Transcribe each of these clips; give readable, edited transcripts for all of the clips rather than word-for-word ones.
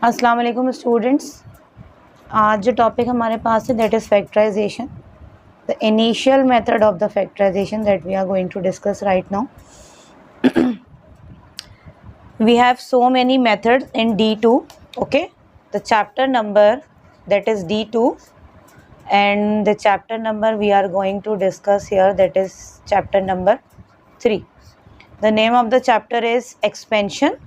अस्सलाम वालेकुम स्टूडेंट्स। आज जो टॉपिक हमारे पास है that is factorisation, the initial method of the factorisation that we are going to discuss right now. We have so many methods in D2. Okay, the chapter number that is D2, and the chapter number we are going to discuss here that is chapter number 3. The name of the chapter is expansion,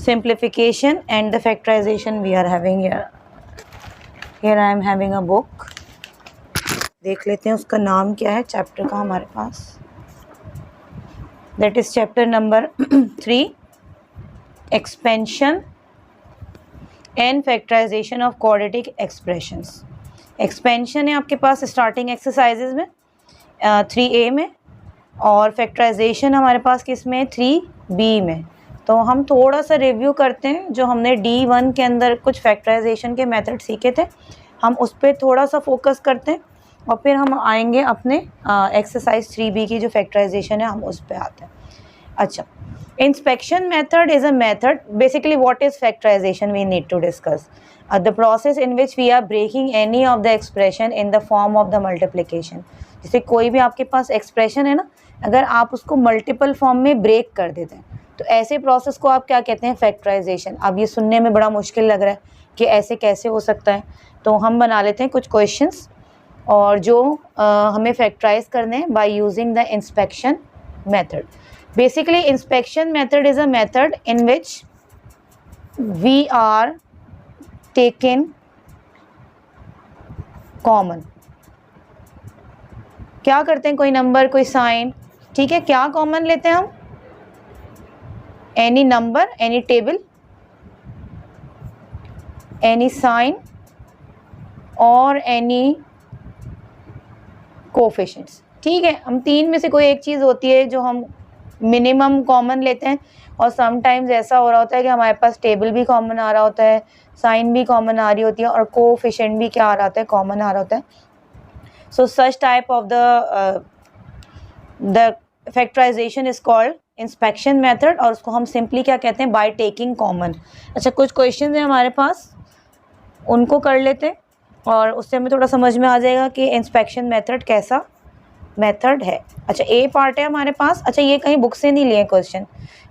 simplification and the factorization we are having here. Here I am having a book. देख लेते हैं उसका नाम क्या है chapter का हमारे पास. That is chapter number 3, expansion and factorization of quadratic expressions. expansion है आपके पास स्टार्टिंग एक्सरसाइजेज में 3A में, और फैक्टराइजेशन हमारे पास किस में 3B में. तो हम थोड़ा सा रिव्यू करते हैं जो हमने D1 के अंदर कुछ फैक्टराइजेशन के मेथड सीखे थे, हम उस पर थोड़ा सा फोकस करते हैं और फिर हम आएंगे अपने एक्सरसाइज 3B की जो फैक्टराइजेशन है हम उस पर आते हैं. अच्छा, inspection method is a method. Basically what is factorization we need to discuss. The process in which we are breaking any of the expression in the form of the multiplication. जैसे कोई भी आपके पास एक्सप्रेशन है ना, अगर आप उसको multiple form में ब्रेक कर देते हैं तो ऐसे प्रोसेस को आप क्या कहते हैं, फैक्टराइजेशन. अब ये सुनने में बड़ा मुश्किल लग रहा है कि ऐसे कैसे हो सकता है, तो हम बना लेते हैं कुछ क्वेश्चंस और जो हमें फैक्टराइज करने हैं by using the inspection method. Basically, inspection method is a method in which we are taking common. क्या करते हैं, कोई नंबर कोई साइन, ठीक है, क्या कॉमन लेते हैं हम, any number any table any sign और एनी कोफिशिएंट्स. ठीक है, हम तीन में से कोई एक चीज़ होती है जो हम मिनिमम कॉमन लेते हैं, और समटाइम्स ऐसा हो रहा होता है कि हमारे पास टेबल भी कॉमन आ रहा होता है, साइन भी कॉमन आ रही होती है और कोफिशिएंट भी क्या आ रहा होता है, कॉमन आ रहा होता है. So such type of the factorisation is called inspection method, और उसको हम सिंपली क्या कहते हैं, बाय टेकिंग कॉमन. अच्छा, कुछ क्वेश्चन हैं हमारे पास, उनको कर लेते हैं और उससे हमें थोड़ा समझ में आ जाएगा कि इंस्पेक्शन मेथड कैसा मेथड है. अच्छा, ए पार्ट है हमारे पास. अच्छा, ये कहीं बुक से नहीं लिए क्वेश्चन,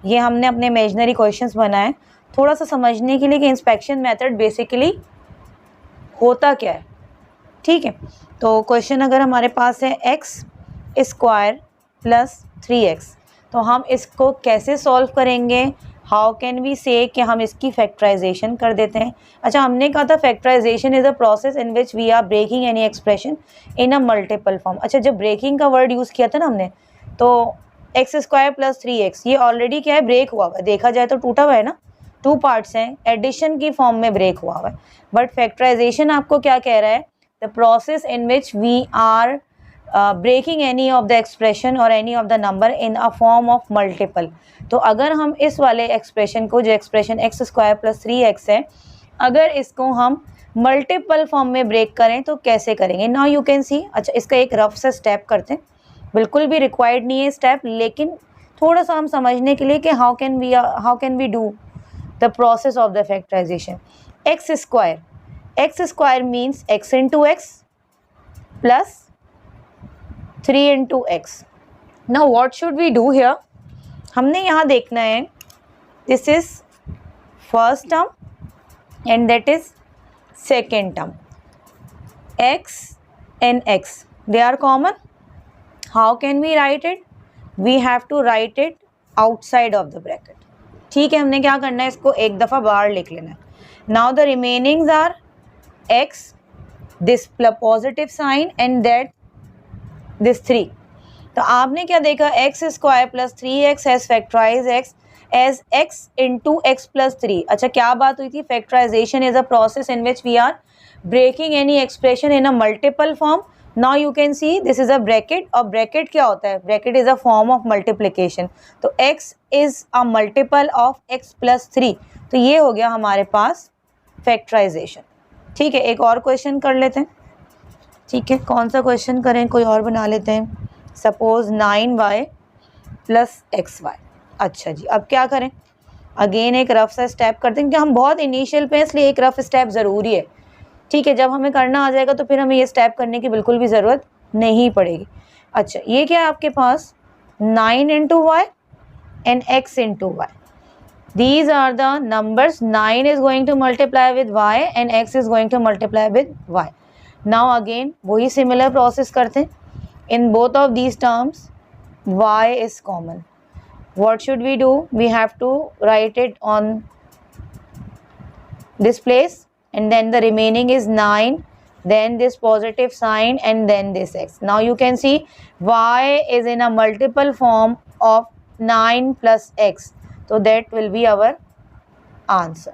ये हमने अपने इमेजिनरी क्वेश्चंस बनाए थोड़ा सा समझने के लिए कि इंस्पेक्शन मेथड बेसिकली होता क्या है. ठीक है, तो क्वेश्चन अगर हमारे पास है x स्क्वायर प्लस 3x, तो हम इसको कैसे सॉल्व करेंगे, हाउ कैन वी से कि हम इसकी फैक्टराइजेशन कर देते हैं. अच्छा, हमने कहा था factorisation is a process in which we are breaking any expression in a multiple form. अच्छा, जब ब्रेकिंग का वर्ड यूज़ किया था ना हमने, तो एक्स स्क्वायर प्लस 3x ये ऑलरेडी क्या है, ब्रेक हुआ हुआ है. देखा जाए तो टूटा हुआ है ना, टू पार्ट्स हैं, एडिशन की फॉर्म में ब्रेक हुआ हुआ है. बट फैक्टराइजेशन आपको क्या कह रहा है, the process in which we are breaking any of the expression or any of the number in a form of multiple. तो अगर हम इस वाले एक्सप्रेशन को, जो expression x square plus 3x है, अगर इसको हम मल्टीपल फॉर्म में ब्रेक करें तो कैसे करेंगे. Now you can see. अच्छा, इसका एक रफ सा स्टेप करते हैं, बिल्कुल भी रिक्वायर्ड नहीं है स्टेप, लेकिन थोड़ा सा हम समझने के लिए कि how can we do the process of the factorisation. X square means X into x plus 3 into x. Now what should we do here? हमने यहाँ देखना है, this is first term and that is second term. x and x, they are common. How can we write it? We have to write it outside of the bracket. ठीक है, हमने क्या करना है, इसको एक दफ़ा बाहर लिख लेना है. Now the remainings are x, this positive sign and that this 3. तो आपने क्या देखा, x square plus 3x has factorise x as x into x plus 3. अच्छा, क्या बात हुई थी, factorisation is a process in which we are breaking any expression in a multiple form. Now you can see this is a bracket, और bracket क्या होता है, bracket is a form of multiplication. तो x is a multiple of x plus 3. तो ये हो गया हमारे पास फैक्टराइजेशन. ठीक है, एक और क्वेश्चन कर लेते हैं. ठीक है, कौन सा क्वेश्चन करें, कोई और बना लेते हैं. Suppose 9y plus XY. अच्छा जी, अब क्या करें, अगेन एक रफ सा स्टेप करते हैं, क्योंकि हम बहुत इनिशियल पे, इसलिए एक रफ स्टेप ज़रूरी है, ठीक है। जब हमें करना आ जाएगा तो फिर हमें ये स्टेप करने की बिल्कुल भी ज़रूरत नहीं पड़ेगी। अच्छा, ये क्या है आपके पास, 9 into y and x into y. These are the numbers. 9 is going to multiply with y and x is going to multiply with y. Now again वही similar process करते हैं. In both of these terms y is common. What should we do? We have to write it on this place, and then the remaining is 9, then this positive sign, and then this x. Now you can see y is in a multiple form of 9 plus x, तो that will be our answer.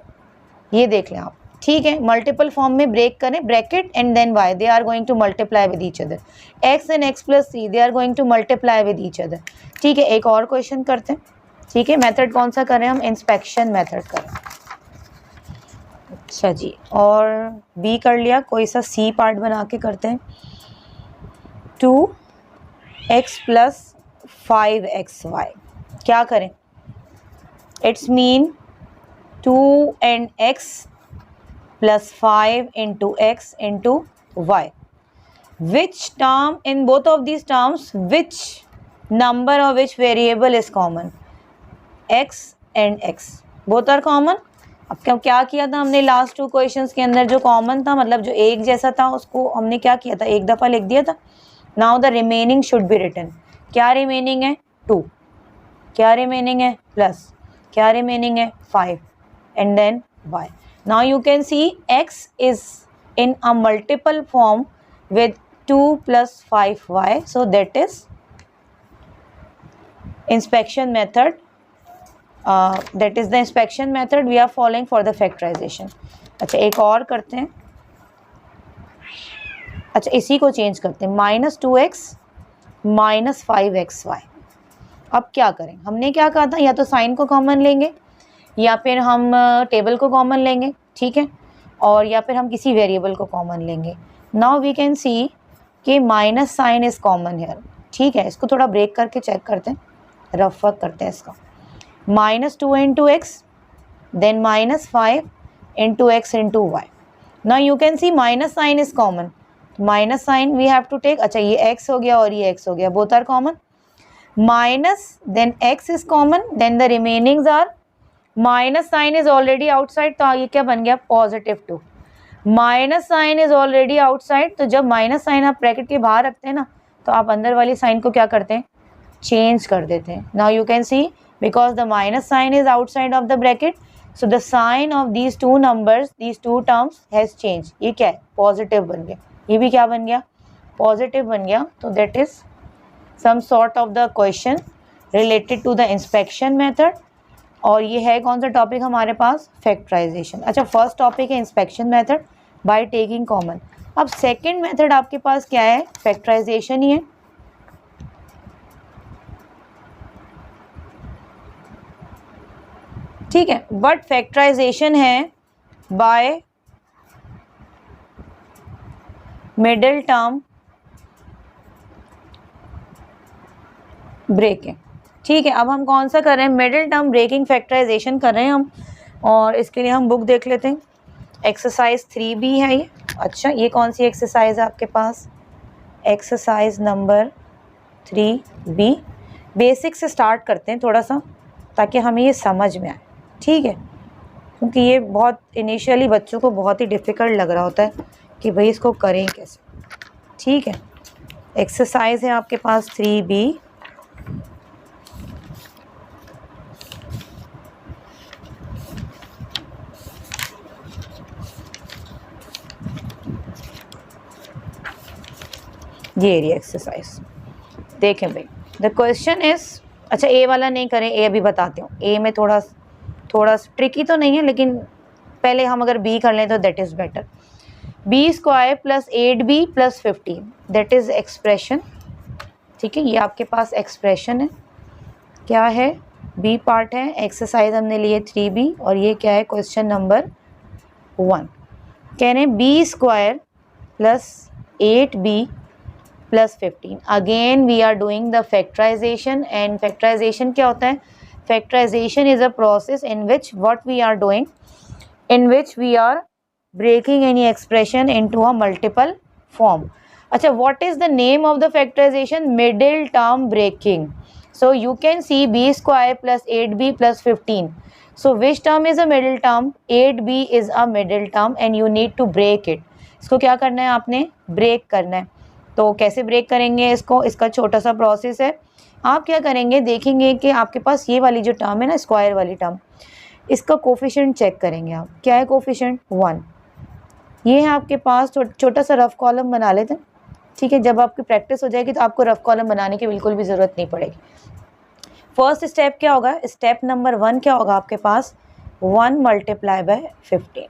ये देख लें आप, ठीक है। Multiple form में break करें, bracket and then y, they are going to multiply with each other. x and x plus 3 they are going to multiply with each other, ठीक है। एक और क्वेश्चन करते हैं, ठीक है। मेथड कौन सा करें हम, इंस्पेक्शन मेथड करें। अच्छा जी, और बी कर लिया, कोई सा सी पार्ट बना के करते हैं। 2x प्लस 5xy, क्या करें, it's mean 2 and x plus 5 into x into y. Which term in both of these terms, which number or which variable is common? x and x both are common. अब क्या किया था हमने last 2 questions के अंदर, जो common था, मतलब जो एक जैसा था, उसको हमने क्या किया था, एक दफ़ा लिख दिया था. Now the remaining should be written. क्या रिमेनिंग है, 2. क्या रिमेनिंग है, प्लस. क्या रिमेनिंग है, 5, and then y. Now you can see x is in a multiple form with 2 plus 5y, so that is inspection method. That is the inspection method we are following for the factorization. अच्छा, एक और करते हैं. अच्छा, इसी को change करते हैं, -2x minus 5xy. अब क्या करें, हमने क्या कहा था, या तो साइन को कॉमन लेंगे या फिर हम टेबल को कॉमन लेंगे, ठीक है, और या फिर हम किसी वेरिएबल को कॉमन लेंगे. नाउ वी कैन सी कि minus sign is common here, ठीक है। इसको थोड़ा ब्रेक करके चेक करते हैं, रफ वर्क करते हैं इसका. -2 into x, then -5 into x into y. Now you can see minus sign is common, minus sign we have to take. अच्छा, ये x हो गया और ये x हो गया, both are common. Minus, then x is common, then the remainings are, minus sign is already outside, तो ये क्या बन गया, +2. Minus sign is already outside, तो जब माइनस साइन आप ब्रैकेट के बाहर रखते हैं ना, तो आप अंदर वाली साइन को क्या करते हैं, चेंज कर देते हैं. Now you can see because the minus sign is outside of the bracket, so the sign of these 2 numbers, these 2 terms has change. ये क्या है, पॉजिटिव बन गया, ये भी क्या बन गया, पॉजिटिव बन गया. तो that is some sort of the question related to the inspection method. और ये है कौन सा टॉपिक हमारे पास, फैक्टराइजेशन. अच्छा, फर्स्ट टॉपिक है inspection method by taking common. अब सेकंड मेथड आपके पास क्या है, फैक्टराइजेशन ही है. ठीक है, बट फैक्टराइजेशन है बाय मिडिल टर्म ब्रेकिंग. ठीक है, अब हम कौन सा कर रहे हैं, मिडिल टर्म ब्रेकिंग फैक्टराइजेशन कर रहे हैं हम. और इसके लिए हम बुक देख लेते हैं, एक्सरसाइज 3B है ये. अच्छा, ये कौन सी एक्सरसाइज है आपके पास, एक्सरसाइज नंबर 3B. बेसिक से स्टार्ट करते हैं थोड़ा सा, ताकि हमें ये समझ में आए, ठीक है, क्योंकि ये बहुत इनिशियली बच्चों को बहुत ही डिफ़िकल्ट लग रहा होता है कि भाई इसको करें कैसे. ठीक है, एक्सरसाइज है आपके पास 3B. ये एरिया एक्सरसाइज देखें भाई. द क्वेश्चन इज, अच्छा ए वाला नहीं करें, ए अभी बताते हूँ. ए में थोड़ा ट्रिकी तो नहीं है, लेकिन पहले हम अगर बी कर लें तो that is better. b² plus 8b plus 15, that is expression. ठीक है, ये आपके पास एक्सप्रेशन है. क्या है, बी पार्ट है, एक्सरसाइज हमने लिए 3B, और ये क्या है, क्वेश्चन नंबर 1. कह रहे हैं b² plus 8b plus 15. Again we are doing the factorisation. And factorisation क्या होता है, factorisation is a process in which what we are doing, in which we are breaking any expression into a multiple form. अच्छा, what is the name of the factorisation? Middle term breaking. So you can see b square plus 8b plus 15. So which term is a middle term? 8b is a middle term and you need to break it. इसको क्या करना है, आपने break करना है. तो कैसे break करेंगे इसको, इसका छोटा सा प्रोसेस है. आप क्या करेंगे, देखेंगे कि आपके पास ये वाली जो टर्म है ना, स्क्वायर वाली टर्म, इसका कोफिशिएंट चेक करेंगे आप. क्या है कोफिशिएंट? 1. ये है आपके पास. छोटा सा रफ कॉलम बना लेते हैं, ठीक है. जब आपकी प्रैक्टिस हो जाएगी तो आपको रफ कॉलम बनाने की बिल्कुल भी ज़रूरत नहीं पड़ेगी. फर्स्ट स्टेप क्या होगा, स्टेप नंबर 1 क्या होगा आपके पास? 1 मल्टीप्लाई बाय 15.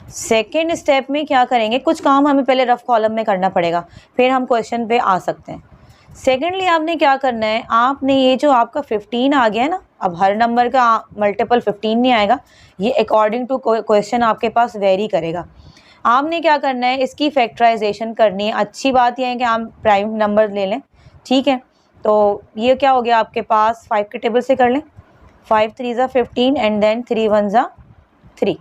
सेकेंड स्टेप में क्या करेंगे, कुछ काम हमें पहले रफ कॉलम में करना पड़ेगा, फिर हम क्वेश्चन पे आ सकते हैं. सेकेंडली आपने क्या करना है, आपने ये जो आपका 15 आ गया है ना, अब हर नंबर का मल्टीपल 15 नहीं आएगा, ये अकॉर्डिंग टू क्वेश्चन आपके पास वेरी करेगा. आपने क्या करना है, इसकी फैक्टराइजेशन करनी है. अच्छी बात यह है कि आप प्राइम नंबर ले लें, ठीक है. तो ये क्या हो गया आपके पास, 5 के टेबल से कर लें. 5 3 ज़ा 15 एंड देन 3 1 ज़ा 3,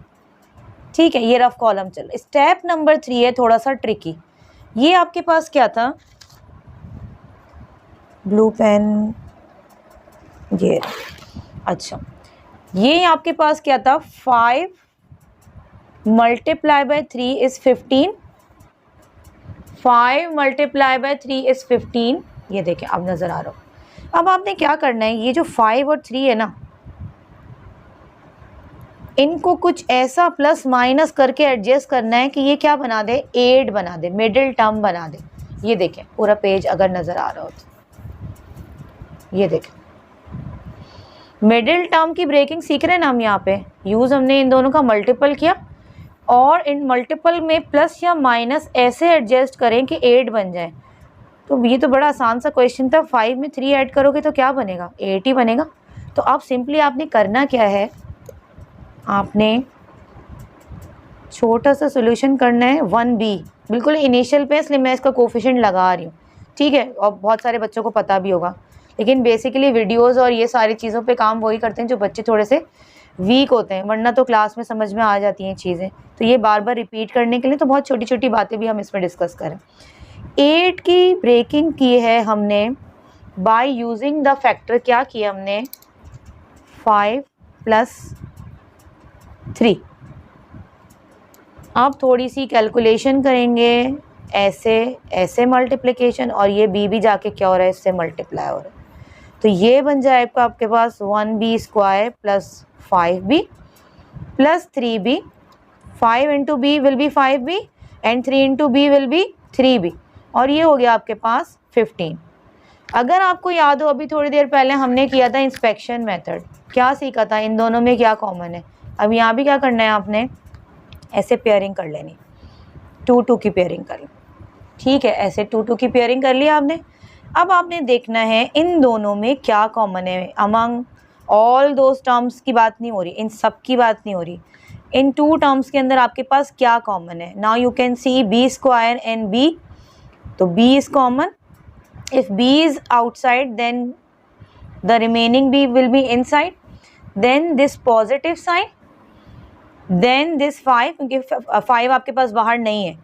ठीक है. ये रफ कॉलम चल. स्टेप नंबर 3 है थोड़ा सा ट्रिकी. ये आपके पास क्या था, ब्लू पेन, ये अच्छा, ये आपके पास क्या था, 5 multiply by 3 is 15. 5 multiply by 3 is 15. ये देखें, अब नज़र आ रहा हो. अब आपने क्या करना है, ये जो 5 और 3 है ना, इनको कुछ ऐसा प्लस माइनस करके एडजस्ट करना है कि ये क्या बना दे, 8 बना दे, मिडिल टर्म बना दे. ये देखें पूरा पेज अगर नज़र आ रहा हो तो ये देखें, मिडिल टर्म की ब्रेकिंग सीख रहे हैं ना हम. यहाँ पे यूज़ हमने इन दोनों का मल्टीपल किया और इन मल्टीपल में प्लस या माइनस ऐसे एडजस्ट करें कि 8 बन जाए. तो ये तो बड़ा आसान सा क्वेश्चन था. 5 में 3 ऐड करोगे तो क्या बनेगा, 8 ही बनेगा. तो आप सिंपली आपने करना क्या है, आपने छोटा सा सोल्यूशन करना है. 1b बिल्कुल इनिशियल पे, इसलिए मैं इसका कोफिशिएंट लगा रही हूँ, ठीक है. और बहुत सारे बच्चों को पता भी होगा, लेकिन बेसिकली वीडियोज़ और ये सारी चीज़ों पे काम वही करते हैं जो बच्चे थोड़े से वीक होते हैं, वरना तो क्लास में समझ में आ जाती हैं चीज़ें. तो ये बार बार रिपीट करने के लिए तो बहुत छोटी छोटी बातें भी हम इसमें डिस्कस करें. 8 की ब्रेकिंग की है हमने बाय यूजिंग द फैक्टर. क्या किया हमने, 5 प्लस 3. आप थोड़ी सी कैलकुलेशन करेंगे, ऐसे मल्टीप्लिकेशन, और ये b भी जाके क्या हो रहा है, इससे मल्टीप्लाई हो रहा है. तो ये बन जाएगा आपके पास 1b square plus 5b plus 3b. 5 into b will be 5b and 3 into b will be 3b. और ये हो गया आपके पास 15. अगर आपको याद हो, अभी थोड़ी देर पहले हमने किया था इंस्पेक्शन मेथड. क्या सीखा था, इन दोनों में क्या कॉमन है. अब यहाँ भी क्या करना है, आपने ऐसे पेयरिंग कर लेनी, 2 2 की पेयरिंग कर ली, ठीक है. ऐसे 2 2 की पेयरिंग कर ली आपने. अब आपने देखना है इन दोनों में क्या कॉमन है. अमंग ऑल दोज टर्म्स की बात नहीं हो रही, इन सब की बात नहीं हो रही. इन 2 टर्म्स के अंदर आपके पास क्या कॉमन है. Now you can see b square and b. तो b is common. If b is outside then the remaining b will be inside. Then this positive sign, then this 5, क्योंकि 5 आपके पास बाहर नहीं है,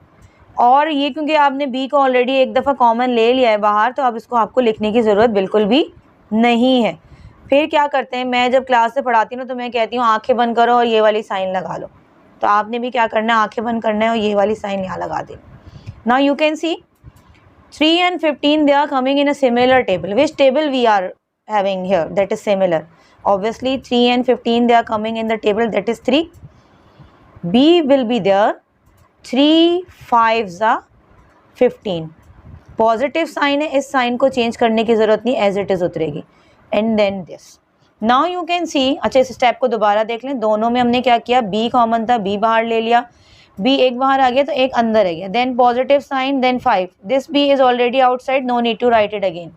और ये क्योंकि आपने b को ऑलरेडी एक दफ़ा कॉमन ले लिया है बाहर, तो अब इसको आपको लिखने की ज़रूरत बिल्कुल भी नहीं है. फिर क्या करते हैं, मैं जब क्लास से पढ़ाती हूँ तो मैं कहती हूँ आंखें बंद करो और ये वाली साइन लगा लो. तो आपने भी क्या करना है, आंखें बंद करना है और ये वाली साइन यहाँ लगा देनी. Now you can C 3 and 15 they are coming in a similar table. Which table we are having here that is similar? Obviously 3 and 15 they are coming in the table that is 3. b will be there. 3 5s are 15. Positive sign है, इस sign को change करने की ज़रूरत नहीं, as it is उतरेगी. And then this. Now you can see. अच्छा, इस स्टेप को दोबारा देख लें. दोनों में हमने क्या किया, b कॉमन था, b बाहर ले लिया, b एक बाहर आ गया तो एक अंदर आ गया. Then positive sign, then 5. This b is already outside, no need to write it again.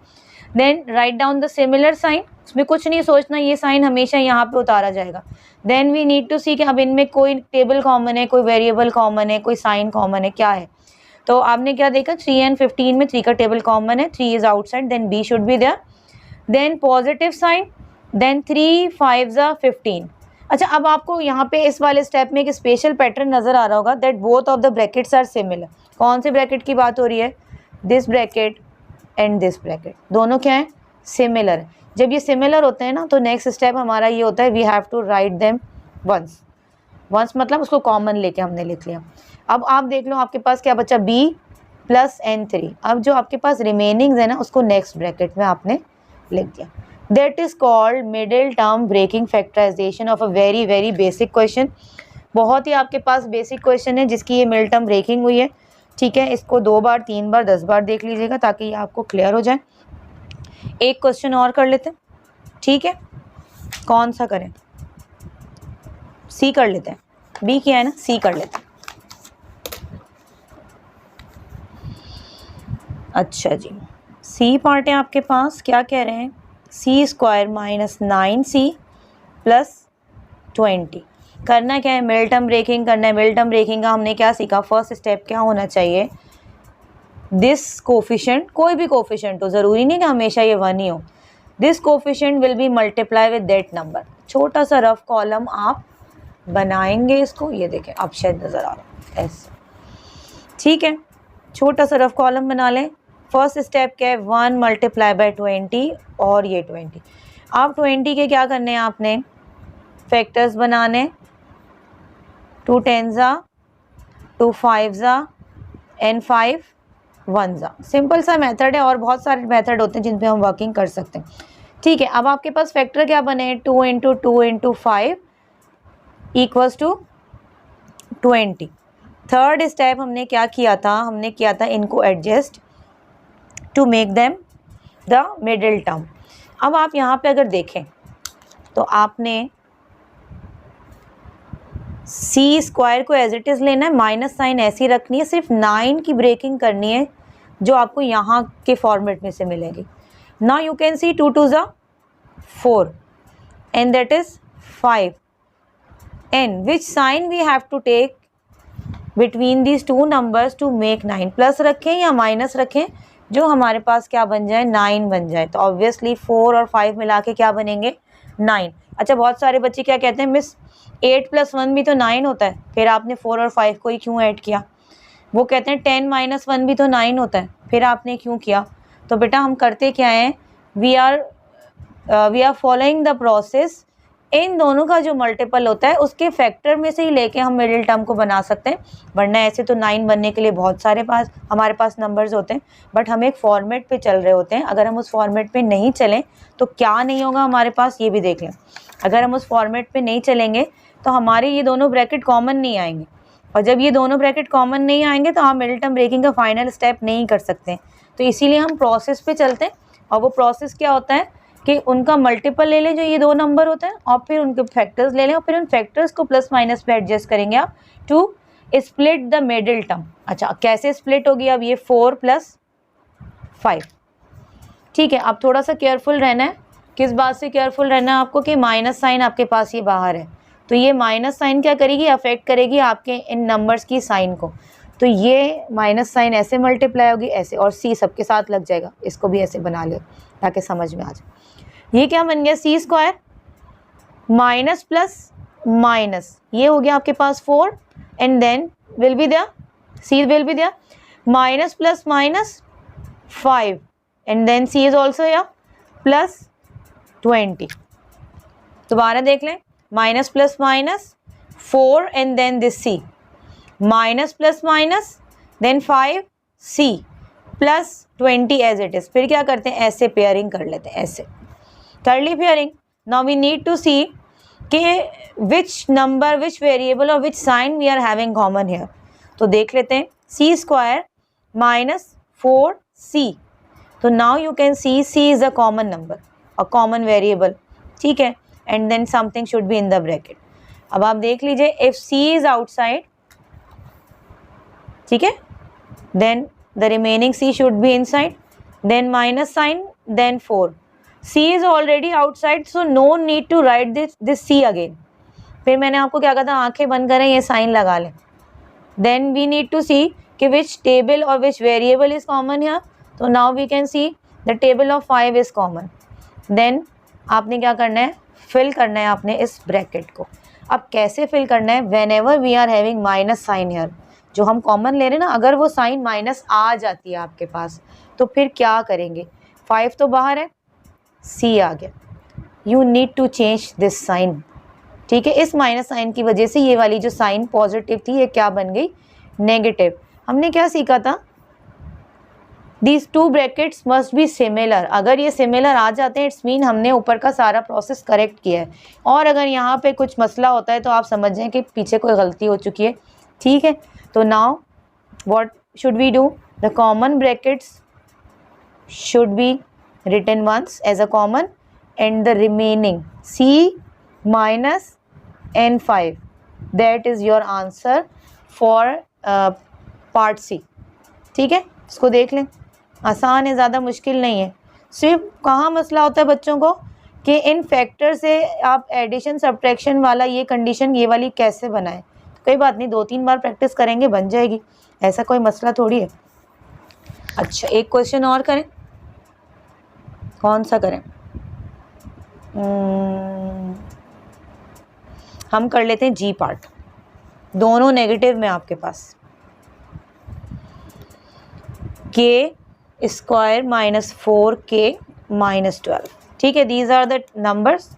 Then write down the similar sign. उसमें कुछ नहीं सोचना, ये साइन हमेशा यहाँ पे उतारा जाएगा. Then we need to see कि अब इनमें कोई टेबल कॉमन है, कोई वेरिएबल कॉमन है, कोई साइन कॉमन है, क्या है. तो आपने क्या देखा, 3 and 15 में 3 का टेबल कॉमन है, 3 is outside, then b should be there. Then positive sign, then 3 5 ज़ा 15। अच्छा, अब आपको यहाँ पे इस वाले स्टेप में एक स्पेशल पैटर्न नज़र आ रहा होगा, that both of the brackets are similar. कौन से ब्रैकेट की बात हो रही है? This bracket and this bracket, दोनों क्या है? सिमिलर। जब ये सिमिलर होते हैं ना तो नेक्स्ट स्टेप हमारा ये होता है, we have to write them once. Once मतलब उसको कॉमन लेके हमने लिख लिया। अब आप देख लो आपके पास क्या बचा, b प्लस n3। अब जो आपके पास रिमेनिंग है ना उसको नेक्स्ट ब्रैकेट में आपने लिख दिया। That is called middle term breaking factorisation of a very very basic question. बहुत ही आपके पास बेसिक क्वेश्चन है जिसकी ये मिडिल टर्म ब्रेकिंग हुई है। ठीक है, इसको 2 बार 3 बार 10 बार देख लीजिएगा ताकि ये आपको क्लियर हो जाए। एक क्वेश्चन और कर लेते हैं, ठीक है? कौन सा करें? सी कर लेते हैं, बी किया है ना, सी कर लेते हैं। अच्छा जी, सी पार्ट है आपके पास। क्या कह रहे हैं? C square minus 9c plus 20। करना क्या है? मिडिल टर्म ब्रेकिंग करना है। मिडिल टर्म ब्रेकिंग का हमने क्या सीखा? फर्स्ट स्टेप क्या होना चाहिए? दिस कोफिशिएंट, कोई भी कोफिशिएंट हो, ज़रूरी नहीं कि हमेशा ये 1 ही हो। This coefficient will be multiply with that number. छोटा सा रफ कॉलम आप बनाएंगे इसको, ये देखें आप शायद नज़र आ रहा है ऐसे, ठीक है? छोटा सा रफ कॉलम बना लें। फर्स्ट स्टेप क्या है? 1 मल्टीप्लाई बाय 20 और ये 20। आप 20 के क्या करने हैं? आपने फैक्टर्स बनाने, 2 10 2 5 एंड 5 1 सिंपल सा मेथड है और बहुत सारे मेथड होते हैं जिन पे हम वर्किंग कर सकते हैं। ठीक है, अब आपके पास फैक्टर क्या बने? 2 into 2 into 5 equals to 20। Third step हमने क्या किया था? हमने किया था इनको adjust to make them the middle term. अब आप यहाँ पे अगर देखें तो आपने सी स्क्वायर को एज इट इज़ लेना है, माइनस साइन ऐसी रखनी है, सिर्फ 9 की ब्रेकिंग करनी है जो आपको यहाँ के फॉर्मेट में से मिलेगी। Now you can see 2 2 4 and that is 5 and which sign we have to take between these 2 numbers to make 9। Plus रखें या माइनस रखें, जो हमारे पास क्या बन जाए? 9 बन जाए। तो ऑब्वियसली 4 और 5 मिला के क्या बनेंगे? 9। अच्छा, बहुत सारे बच्चे क्या कहते हैं, मिस 8 + 1 भी तो 9 होता है, फिर आपने 4 और 5 को ही क्यों ऐड किया? वो कहते हैं 10 - 1 भी तो 9 होता है, फिर आपने क्यों किया? तो बेटा हम करते क्या हैं? We are following the process. इन दोनों का जो मल्टीपल होता है उसके फैक्टर में से ही लेके हम मिडिल टर्म को बना सकते हैं, वरना ऐसे तो 9 बनने के लिए बहुत सारे हमारे पास नंबर्स होते हैं, बट हम एक फॉर्मेट पे चल रहे होते हैं। अगर हम उस फॉर्मेट पे नहीं चलें तो क्या नहीं होगा हमारे पास, ये भी देख लें। अगर हम उस फॉर्मेट पे नहीं चलेंगे तो हमारे ये दोनों ब्रैकेट कॉमन नहीं आएंगे, और जब ये दोनों ब्रैकेट कॉमन नहीं आएंगे तो हम मिडिल टर्म ब्रेकिंग का फाइनल स्टेप नहीं कर सकते। तो इसीलिए हम प्रोसेस पे चलते हैं, और वो प्रोसेस क्या होता है कि उनका मल्टीपल ले लें जो ये 2 नंबर होते हैं, और फिर उनके फैक्टर्स ले लें, और फिर उन फैक्टर्स को प्लस माइनस पे एडजस्ट करेंगे आप to split the middle term. अच्छा, कैसे स्प्लिट होगी? अब ये 4 + 5। ठीक है, अब थोड़ा सा केयरफुल रहना है। किस बात से केयरफुल रहना है आपको? कि माइनस साइन आपके पास ये बाहर है, तो ये माइनस साइन क्या करेगी? अफेक्ट करेगी आपके इन नंबर्स की साइन को। तो ये माइनस साइन ऐसे मल्टीप्लाई होगी ऐसे, और सी सबके साथ लग जाएगा। इसको भी ऐसे बना लो ताकि समझ में आ जाए। ये क्या बन गया? C square minus plus minus, ये हो गया आपके पास 4 and then will be there, c will be there, minus plus minus 5 and then c is also here plus 20। दोबारा देख लें, minus plus minus 4 and then this c, minus plus minus then 5 c plus 20 as it is. फिर क्या करते हैं? ऐसे pairing कर लेते हैं, ऐसे कर ली pairing. Now we need to see कि विच नंबर, विच वेरिएबल और which sign we are having common here. तो देख लेते हैं, सी स्क्वायर माइनस 4c। तो now you can see c is a common number, a common variable, ठीक है, and then something should be in the bracket. अब आप देख लीजिए, इफ c इज आउटसाइड, ठीक है, then the remaining c should be inside, then minus sign, then 4। c is already outside, so no need to write this c again। फिर मैंने आपको क्या कहा था? आंखें बंद करें, ये साइन लगा लें। then we need to see कि which table or which variable is common here। तो now we can see the table of 5 is common, then आपने क्या करना है, फिल करना है आपने इस ब्रैकेट को। अब कैसे फिल करना है, whenever we are having minus sign here, जो हम कॉमन ले रहे हैं ना, अगर वो साइन माइनस आ जाती है आपके पास तो फिर क्या करेंगे, 5 तो बाहर है, सी आ गया, you need to change this sign. ठीक है, इस माइनस साइन की वजह से ये वाली जो साइन पॉजिटिव थी ये क्या बन गई, नेगेटिव। हमने क्या सीखा था, These two brackets must be similar। अगर ये सिमिलर आ जाते हैं इट्स मीन हमने ऊपर का सारा प्रोसेस करेक्ट किया है, और अगर यहाँ पे कुछ मसला होता है तो आप समझ जाएं कि पीछे कोई गलती हो चुकी है। ठीक है, तो now what should we do, the common brackets should be written once as a common and the remaining c minus n5, that is your answer for part c. ठीक है, इसको देख लें, आसान है, ज़्यादा मुश्किल नहीं है। सिर्फ कहाँ मसला होता है बच्चों को कि इन फैक्टर से आप एडिशन सब्ट्रैक्शन वाला ये कंडीशन ये वाली कैसे बनाएं। तो कोई बात नहीं, 2-3 बार प्रैक्टिस करेंगे बन जाएगी, ऐसा कोई मसला थोड़ी है। अच्छा, एक क्वेश्चन और करें, कौन सा करें, हम कर लेते हैं जी पार्ट, दोनों नेगेटिव में आपके पास, k square minus 4k minus 12। ठीक है, these are the numbers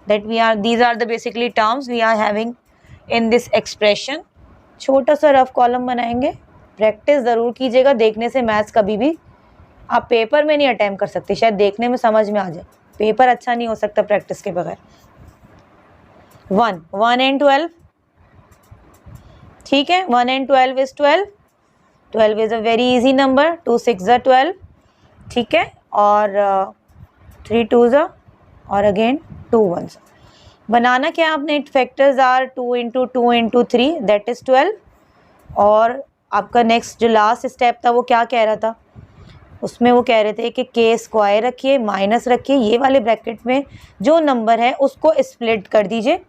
that we are, these are the basically terms we are having in this expression. छोटा सा रफ कॉलम बनाएंगे, प्रैक्टिस ज़रूर कीजिएगा, देखने से मैथ्स कभी भी आप पेपर में नहीं अटैम्प्ट कर सकते, शायद देखने में समझ में आ जाए, पेपर अच्छा नहीं हो सकता प्रैक्टिस के बगैर। 1 and 12, ठीक है, 1 and 12 is 12, 12 is a very easy number, 2 6 ज़ा 12, ठीक है, और 3 2 ज़ा और अगेन 2 1 ज़ा। बनाना क्या आपने, factors are 2 into 2 into 3 that is 12। और आपका नेक्स्ट जो लास्ट स्टेप था वो क्या कह रहा था, उसमें वो कह रहे थे कि k स्क्वायर रखिए माइनस रखिए, ये वाले ब्रैकेट में जो नंबर है उसको स्प्लिट कर दीजिए,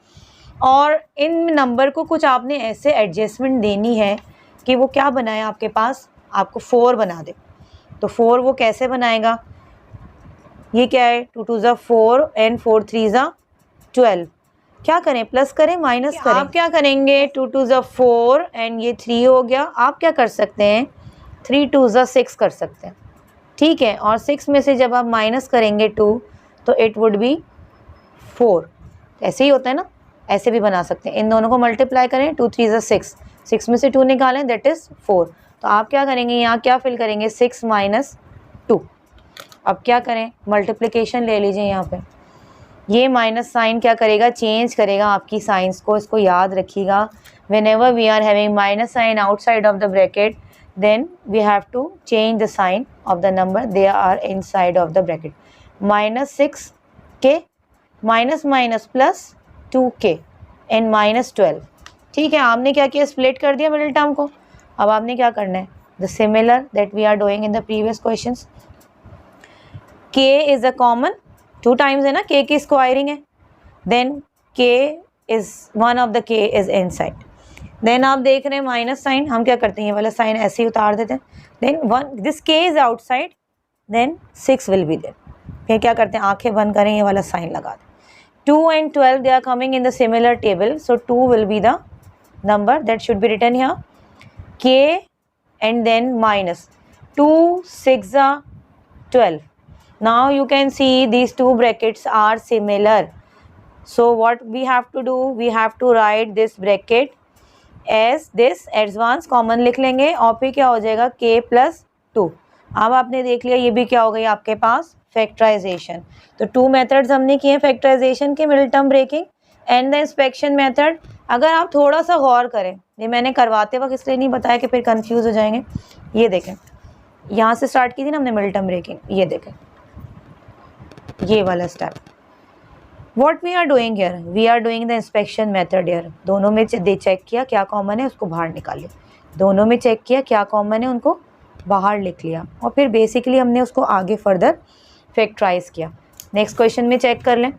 और इन नंबर को कुछ आपने ऐसे एडजस्टमेंट देनी है कि वो क्या बनाए आपके पास, आपको 4 बना दे। तो 4 वो कैसे बनाएगा, ये क्या है, 2 2 ज़ा 4 एंड 4 3 ज़ा 12, क्या करें, प्लस करें माइनस करें, आप क्या करेंगे, 2 2 ज़ा 4 एंड ये 3 हो गया, आप क्या कर सकते हैं, 3 2 ज़ा 6 कर सकते हैं। ठीक है, और 6 में से जब आप माइनस करेंगे 2 तो इट वुड बी 4, ऐसे ही होता है ना, ऐसे भी बना सकते हैं, इन दोनों को मल्टीप्लाई करें, 2 3 ज़ा 6, 6 में से 2 निकालें दैट इज़ 4। तो आप क्या करेंगे, यहाँ क्या फिल करेंगे, 6 माइनस 2। अब क्या करें, मल्टीप्लिकेशन ले लीजिए, यहाँ पे ये माइनस साइन क्या करेगा, चेंज करेगा आपकी साइंस को, इसको याद रखिएगा। Whenever we are having minus sign outside of the bracket then we have to change the sign of the number they are inside of the bracket, minus 6k minus minus plus 2k and minus 12। ठीक है, आपने क्या किया, split कर दिया middle term को। अब आपने क्या करना है, the similar that we are doing in the previous questions, k is a common, 2 times है ना, k की स्क्वायरिंग है, then k is one of the k is inside। Then आप देख रहे हैं माइनस साइन, हम क्या करते हैं, ये वाला साइन ऐसे ही उतार देते हैं, then 1 this k is outside, then 6 will be there. फिर क्या करते हैं, आंखें बंद करें, ये वाला साइन लगा दें। 2 and 12 they are coming in the similar table, so 2 will be the number that should be written here, k and then minus 2 6 ज़ा 12। Now you can see these 2 brackets are similar, so what we have to do, we have to write this bracket as this, advance common लिख लेंगे, और फिर क्या हो जाएगा, k plus 2। अब आपने देख लिया ये भी क्या हो गई आपके पास, फैक्टराइजेशन। तो 2 मेथड्स हमने किए फैक्टराइजेशन के, middle term breaking and the inspection method. अगर आप थोड़ा सा गौर करें, ये मैंने करवाते वक्त इसलिए नहीं बताया कि फिर कंफ्यूज हो जाएंगे। ये देखें, यहाँ से स्टार्ट की थी ना हमने मिडिल टर्म ब्रेकिंग, ये देखें ये वाला step, What we are doing here, we are doing the inspection method here। दोनों में चेक किया क्या कॉमन है उसको बाहर निकालिए, दोनों में चेक किया क्या कॉमन है उनको बाहर लिख लिया, और फिर बेसिकली हमने उसको आगे फर्दर फैक्टराइज किया। नेक्स्ट क्वेश्चन में चेक कर लें,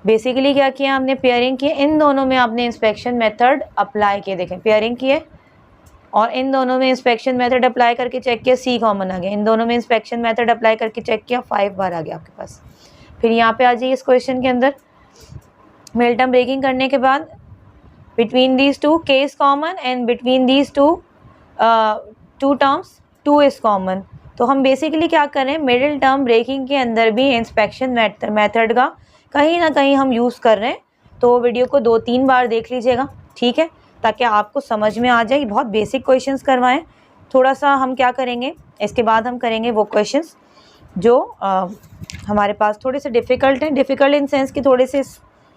बेसिकली क्या किया हमने, पेयरिंग किए, इन दोनों में आपने इंस्पेक्शन मेथड अप्लाई किए, देखें पेयरिंग किए और इन दोनों में इंस्पेक्शन मेथड अप्लाई करके चेक किया, सी कॉमन आ गया, इन दोनों में इंस्पेक्शन मेथड अप्लाई करके चेक किया, 5 बार आ गया आपके पास। फिर यहाँ पे आ जाइए इस क्वेश्चन के अंदर, मिडिल टर्म ब्रेकिंग करने के बाद between these two k is common and between these two terms 2 is common. तो हम बेसिकली क्या करें, मिडिल टर्म ब्रेकिंग के अंदर भी इंस्पेक्शन मेथड का कहीं ना कहीं हम यूज़ कर रहे हैं। तो वीडियो को 2-3 बार देख लीजिएगा, ठीक है, ताकि आपको समझ में आ जाए। बहुत बेसिक क्वेश्चंस करवाएं। थोड़ा सा हम क्या करेंगे, इसके बाद हम करेंगे वो क्वेश्चंस जो हमारे पास थोड़े से डिफ़िकल्ट हैं। डिफ़िकल्ट इन सेंस कि थोड़े से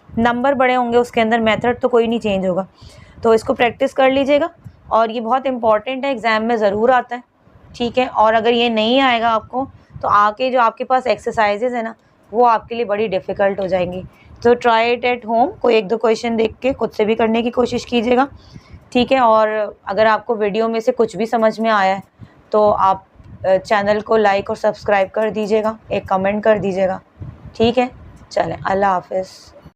नंबर बड़े होंगे, उसके अंदर मेथड तो कोई नहीं चेंज होगा। तो इसको प्रैक्टिस कर लीजिएगा, और ये बहुत इंपॉर्टेंट है, एग्ज़ाम में ज़रूर आता है, ठीक है। और अगर ये नहीं आएगा आपको, तो आके जो आपके पास एक्सरसाइजेज़ है ना, वो आपके लिए बड़ी डिफ़िकल्ट हो जाएंगी। तो ट्राई इट एट होम, कोई 1-2 क्वेश्चन देख के खुद से भी करने की कोशिश कीजिएगा, ठीक है। और अगर आपको वीडियो में से कुछ भी समझ में आया है तो आप चैनल को लाइक और सब्सक्राइब कर दीजिएगा, एक कमेंट कर दीजिएगा, ठीक है। चलें, अल्लाह हाफ़िज़।